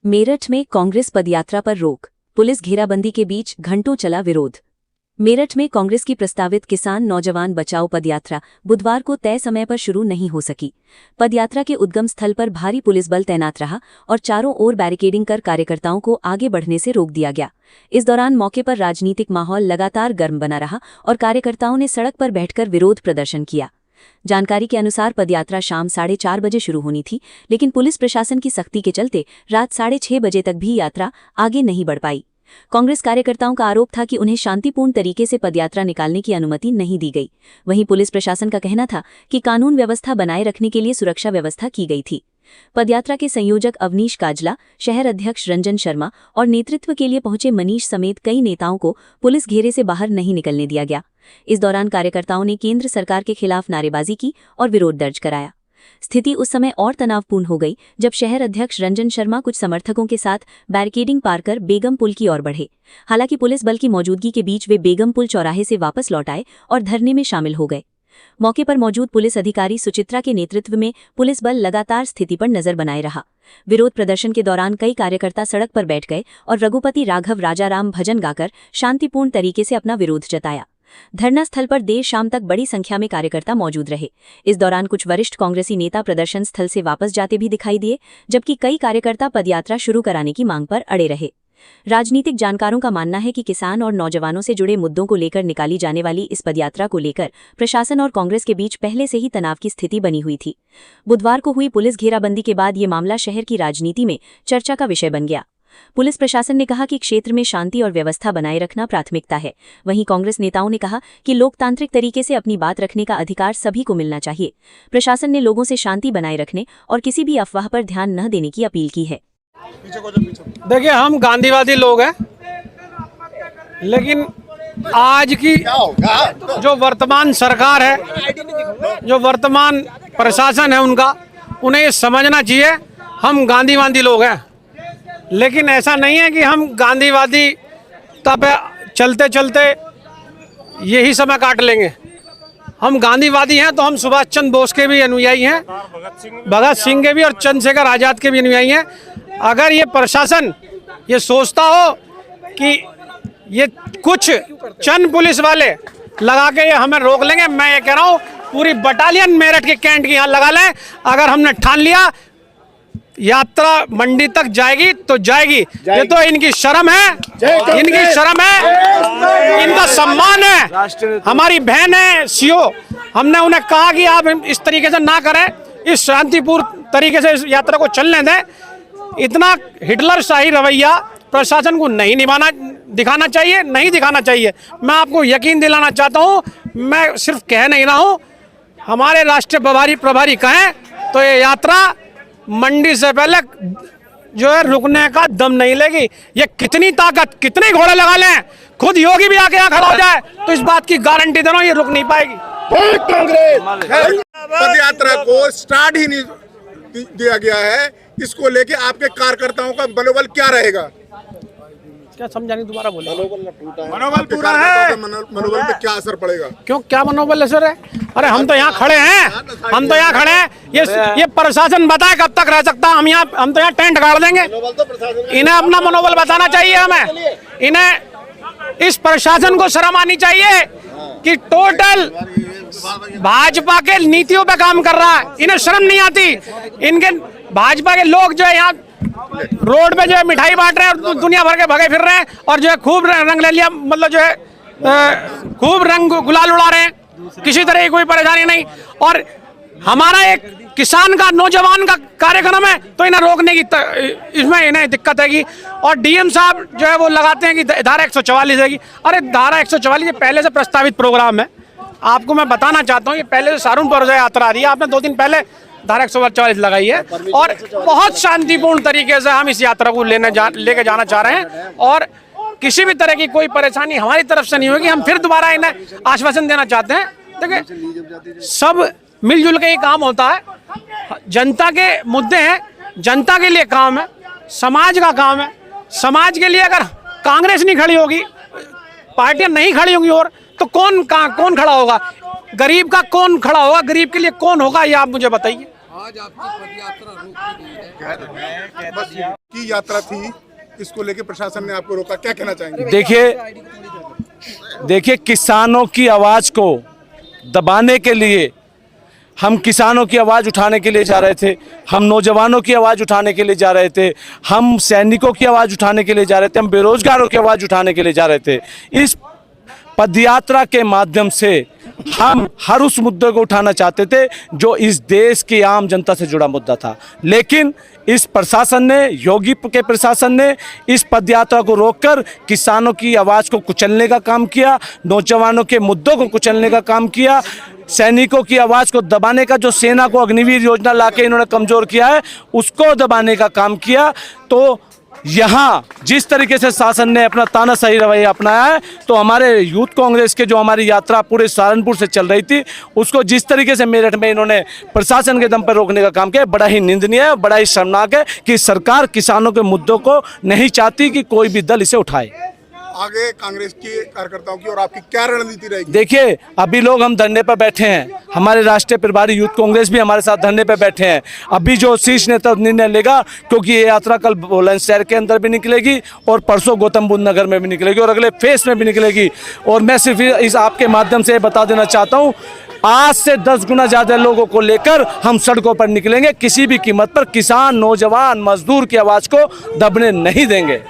मेरठ में कांग्रेस पदयात्रा पर रोक, पुलिस घेराबंदी के बीच घंटों चला विरोध। मेरठ में कांग्रेस की प्रस्तावित किसान नौजवान बचाओ पदयात्रा बुधवार को तय समय पर शुरू नहीं हो सकी। पदयात्रा के उद्गम स्थल पर भारी पुलिस बल तैनात रहा और चारों ओर बैरिकेडिंग कर कार्यकर्ताओं को आगे बढ़ने से रोक दिया गया। इस दौरान मौके पर राजनीतिक माहौल लगातार गर्म बना रहा और कार्यकर्ताओं ने सड़क पर बैठकर विरोध प्रदर्शन किया। जानकारी के अनुसार पदयात्रा शाम 4:30 बजे शुरू होनी थी, लेकिन पुलिस प्रशासन की सख्ती के चलते रात 6:30 बजे तक भी यात्रा आगे नहीं बढ़ पाई। कांग्रेस कार्यकर्ताओं का आरोप था कि उन्हें शांतिपूर्ण तरीके से पदयात्रा निकालने की अनुमति नहीं दी गई। वहीं पुलिस प्रशासन का कहना था कि कानून व्यवस्था बनाए रखने के लिए सुरक्षा व्यवस्था की गई थी। पदयात्रा के संयोजक अवनीश काजला, शहर अध्यक्ष रंजन शर्मा और नेतृत्व के लिए पहुंचे मनीष समेत कई नेताओं को पुलिस घेरे से बाहर नहीं निकलने दिया गया। इस दौरान कार्यकर्ताओं ने केंद्र सरकार के खिलाफ नारेबाजी की और विरोध दर्ज कराया। स्थिति उस समय और तनावपूर्ण हो गई जब शहर अध्यक्ष रंजन शर्मा कुछ समर्थकों के साथ बैरिकेडिंग पार कर बेगम पुल की ओर बढ़े। हालांकि पुलिस बल की मौजूदगी के बीच वे बेगम पुल चौराहे से वापस लौट आए और धरने में शामिल हो गए। मौके पर मौजूद पुलिस अधिकारी सुचित्रा के नेतृत्व में पुलिस बल लगातार स्थिति पर नजर बनाए रहा। विरोध प्रदर्शन के दौरान कई कार्यकर्ता सड़क पर बैठ गए और रघुपति राघव राजाराम भजन गाकर शांतिपूर्ण तरीके से अपना विरोध जताया। धरना स्थल पर देर शाम तक बड़ी संख्या में कार्यकर्ता मौजूद रहे। इस दौरान कुछ वरिष्ठ कांग्रेसी नेता प्रदर्शन स्थल से वापस जाते भी दिखाई दिए, जबकि कई कार्यकर्ता पदयात्रा शुरू कराने की मांग पर अड़े रहे। राजनीतिक जानकारों का मानना है कि किसान और नौजवानों से जुड़े मुद्दों को लेकर निकाली जाने वाली इस पदयात्रा को लेकर प्रशासन और कांग्रेस के बीच पहले से ही तनाव की स्थिति बनी हुई थी। बुधवार को हुई पुलिस घेराबंदी के बाद ये मामला शहर की राजनीति में चर्चा का विषय बन गया। पुलिस प्रशासन ने कहा कि क्षेत्र में शांति और व्यवस्था बनाए रखना प्राथमिकता है। वहीं कांग्रेस नेताओं ने कहा कि लोकतांत्रिक तरीके से अपनी बात रखने का अधिकार सभी को मिलना चाहिए। प्रशासन ने लोगों से शांति बनाए रखने और किसी भी अफवाह पर ध्यान न देने की अपील की है। देखिए, हम गांधीवादी लोग हैं, लेकिन आज की जो वर्तमान सरकार है, जो वर्तमान प्रशासन है, उन्हें ये समझना चाहिए हम गांधीवादी लोग हैं। लेकिन ऐसा नहीं है कि हम गांधीवादी तब चलते चलते यही समय काट लेंगे। हम गांधीवादी हैं तो हम सुभाष चंद्र बोस के भी अनुयायी हैं, भगत सिंह के भी और चंद्रशेखर आजाद के भी अनुयायी हैं। अगर ये प्रशासन ये सोचता हो कि ये कुछ चंद पुलिस वाले लगा के ये हमें रोक लेंगे, मैं ये कह रहा हूँ पूरी बटालियन मेरठ के कैंट की यहाँ लगा लें। अगर हमने ठान लिया यात्रा मंडी तक जाएगी तो जाएगी। ये तो इनकी शर्म है, इनकी शर्म है, इनका सम्मान है। हमारी बहन है सीओ, हमने उन्हें कहा कि आप इस तरीके से ना करें, इस शांतिपूर्ण तरीके से इस यात्रा को चलने दें। इतना हिटलर शाही रवैया प्रशासन को नहीं दिखाना चाहिए, नहीं दिखाना चाहिए। मैं आपको यकीन दिलाना चाहता हूँ, मैं सिर्फ कह नहीं रहा हूँ, हमारे राष्ट्रीय प्रभारी कहें तो ये यात्रा मंडी से पहले जो है रुकने का दम नहीं लेगी। ये कितनी ताकत, कितने घोड़े लगा लें, खुद योगी भी आके यहाँ खड़ा हो जाए तो इस बात की गारंटी दे रहा हूँ, ये रुक नहीं पाएगी। कांग्रेस पद यात्रा को स्टार्ट ही नहीं दिया गया है, इसको लेके आपके कार्यकर्ताओं का मनोबल क्या रहेगा? क्या समझा नहीं, दोबारा बोले। मनोबल पूरा है, मनोबल पे क्या असर पड़ेगा? क्यों, क्या मनोबल असर है? अरे हम तो यहाँ खड़े हैं, हम तो यहाँ खड़े हैं। ये प्रशासन बताए कब तक रह सकता है? हम तो यहाँ टेंट गाड़ देंगे। इन्हें अपना मनोबल बताना चाहिए। हमें इन्हें इस प्रशासन को शर्म आनी चाहिए कि टोटल भाजपा के नीतियों पे काम कर रहा है। इन्हें शर्म नहीं आती। इनके भाजपा के लोग जो है यहाँ रोड पे जो है मिठाई बांट रहे हैं और दुनिया भर के भगे फिर रहे हैं और जो है खूब रंग ले लिया, मतलब जो है खूब रंग गुलाल उड़ा रहे हैं, किसी तरह की कोई परेशानी नहीं। और हमारा एक किसान का नौजवान का कार्यक्रम है तो इन्हें रोकने की इसमें इन्हें दिक्कत है। और डीएम साहब जो है वो लगाते हैं कि धारा 144 है। अरे धारा 144 ये पहले से प्रस्तावित प्रोग्राम है। आपको मैं बताना चाहता हूँ, ये पहले से सहारनपुर यात्रा आ रही है, आपने 2 दिन पहले धारा 144 लगाई है और बहुत शांतिपूर्ण तरीके से हम इस यात्रा को लेके जाना चाह रहे हैं और किसी भी तरह की कोई परेशानी हमारी तरफ से नहीं होगी। हम फिर दोबारा इन्हें आश्वासन देना चाहते हैं। देखिए, सब मिलजुल के ही काम होता है। जनता के मुद्दे हैं, जनता के लिए काम है, समाज का काम है। समाज के लिए अगर कांग्रेस नहीं खड़ी होगी, पार्टियां नहीं खड़ी होंगी और तो कौन खड़ा होगा? गरीब का कौन खड़ा होगा? गरीब के लिए कौन होगा? ये आप मुझे बताइए। आज आपकी पदयात्रा रोक दी गई है। बस की यात्रा थी, इसको लेके प्रशासन ने आपको रोका, क्या कहना चाहेंगे? देखिए किसानों की आवाज को दबाने के लिए हम किसानों की आवाज़ उठाने के लिए जा रहे थे, हम नौजवानों की आवाज़ उठाने के लिए जा रहे थे, हम सैनिकों की आवाज़ उठाने के लिए जा रहे थे, हम बेरोजगारों की आवाज़ उठाने के लिए जा रहे थे। इस पदयात्रा के माध्यम से हम हर उस मुद्दे को उठाना चाहते थे जो इस देश की आम जनता से जुड़ा मुद्दा था, लेकिन इस प्रशासन ने, योगी के प्रशासन ने इस पदयात्रा को रोककर किसानों की आवाज़ को कुचलने का काम किया, नौजवानों के मुद्दों को कुचलने का काम किया, सैनिकों की आवाज़ को दबाने का, जो सेना को अग्निवीर योजना लाके इन्होंने कमज़ोर किया है उसको दबाने का काम किया। तो यहाँ जिस तरीके से शासन ने अपना तानाशाही रवैया अपनाया है, तो हमारे यूथ कांग्रेस के जो हमारी यात्रा पूरे सहारनपुर से चल रही थी उसको जिस तरीके से मेरठ में इन्होंने प्रशासन के दम पर रोकने का काम किया, बड़ा ही निंदनीय है, बड़ा ही शर्मनाक है कि सरकार किसानों के मुद्दों को नहीं चाहती कि कोई भी दल इसे उठाए। आगे कांग्रेस के कार्यकर्ताओं की और आपकी क्या रणनीति रहेगी? देखिए अभी लोग हम धरने पर बैठे हैं, हमारे राष्ट्रीय प्रभारी यूथ कांग्रेस भी हमारे साथ धरने पर बैठे हैं। अभी जो शीर्ष नेता निर्णय लेगा, क्योंकि ये यात्रा कल बुलंदशहर के अंदर भी निकलेगी और परसों गौतम बुद्ध नगर में भी निकलेगी और अगले फेस में भी निकलेगी। और मैं सिर्फ इस आपके माध्यम से बता देना चाहता हूँ, आज से 10 गुना ज़्यादा लोगों को लेकर हम सड़कों पर निकलेंगे, किसी भी कीमत पर किसान, नौजवान, मजदूर की आवाज़ को दबने नहीं देंगे।